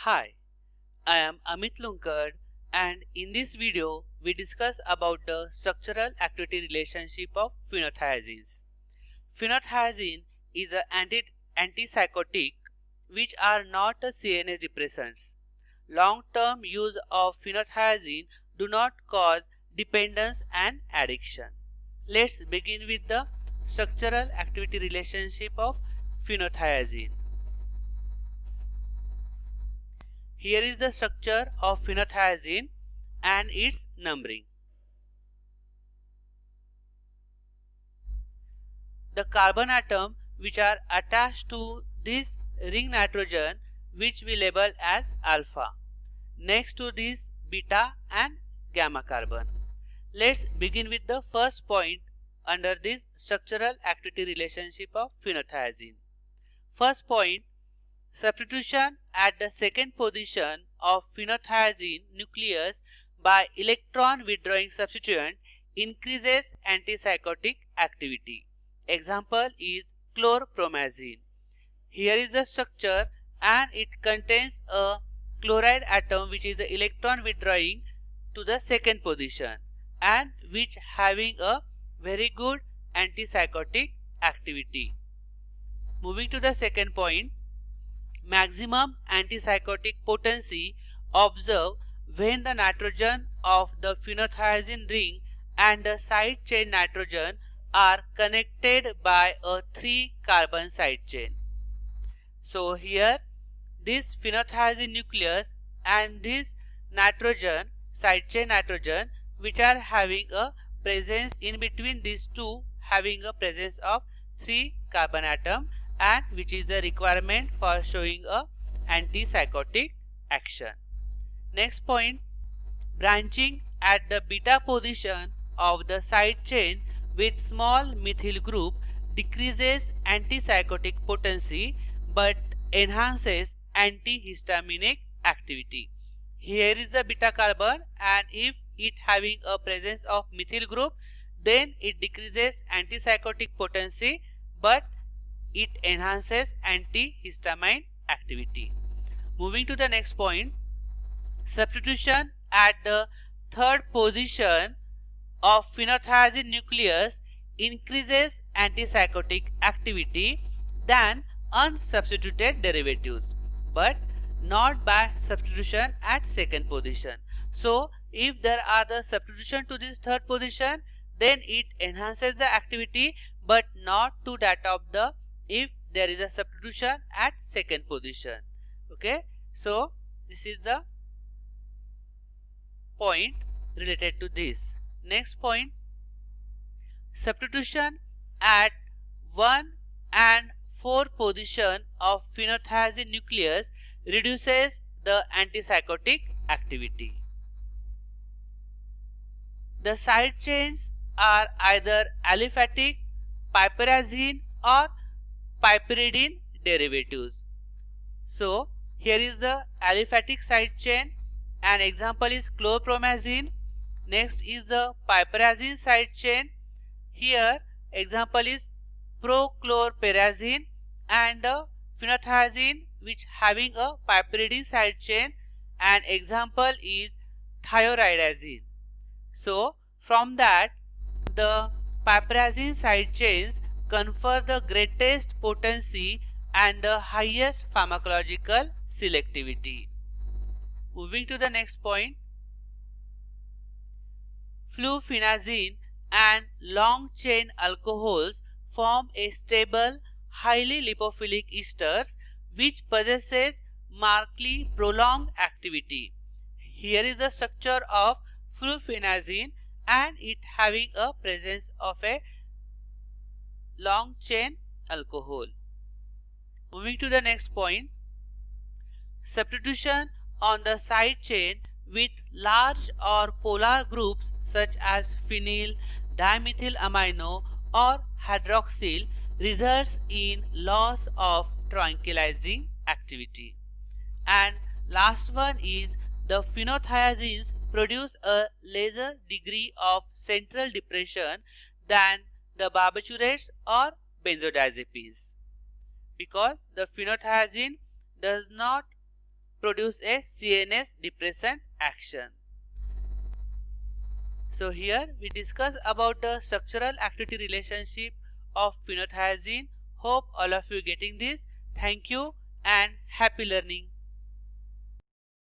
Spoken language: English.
Hi, I am Amit Lunkad, and in this video we discuss about the structural activity relationship of phenothiazines. Phenothiazine is an antipsychotic which are not CNS depressants. Long-term use of phenothiazine do not cause dependence and addiction. Let's begin with the structural activity relationship of phenothiazine. Here is the structure of phenothiazine and its numbering. The carbon atom which are attached to this ring nitrogen, which we label as alpha. Next to this beta and gamma carbon. Let's begin with the first point under this structural activity relationship of phenothiazine. First point, substitution at the second position of phenothiazine nucleus by electron withdrawing substituent increases antipsychotic activity. Example is chlorpromazine. Here is the structure and it contains a chloride atom which is the electron withdrawing to the second position and which having a very good antipsychotic activity. Moving to the second point, maximum antipsychotic potency observed when the nitrogen of the phenothiazine ring and the side chain nitrogen are connected by a 3-carbon side chain. So here this phenothiazine nucleus and this nitrogen, side chain nitrogen, which are having a presence in between these two, having a presence of 3 carbon atom, and which is a requirement for showing a antipsychotic action. Next point, branching at the beta position of the side chain with small methyl group decreases antipsychotic potency but enhances antihistaminic activity. Here is the beta carbon, and if it having a presence of methyl group, then it decreases antipsychotic potency but it enhances antihistamine activity. Moving to the next point, substitution at the third position of phenothiazine nucleus increases antipsychotic activity than unsubstituted derivatives, but not by substitution at second position. So if there are the substitution to this third position, then it enhances the activity but not to that of the if there is a substitution at second position. Okay, so this is the point related to this. Next point, substitution at 1 and 4 position of phenothiazine nucleus reduces the antipsychotic activity. The side chains are either aliphatic, piperazine or piperidine derivatives. So here is the aliphatic side chain. An example is chlorpromazine. Next is the piperazine side chain. Here example is prochlorperazine, and the phenothiazine which having a piperidine side chain. An example is thioridazine. So from that the piperazine side chains confer the greatest potency and the highest pharmacological selectivity. Moving to the next point, fluphenazine and long chain alcohols form a stable, highly lipophilic esters which possesses markedly prolonged activity. Here is the structure of fluphenazine and it having a presence of a long chain alcohol. Moving to the next point, substitution on the side chain with large or polar groups such as phenyl, dimethylamino or hydroxyl results in loss of tranquilizing activity. And last one is the phenothiazines produce a lesser degree of central depression than the barbiturates or benzodiazepines, because the phenothiazine does not produce a CNS depressant action. So here we discuss about the structural activity relationship of phenothiazine. Hope all of you getting this. Thank you and happy learning.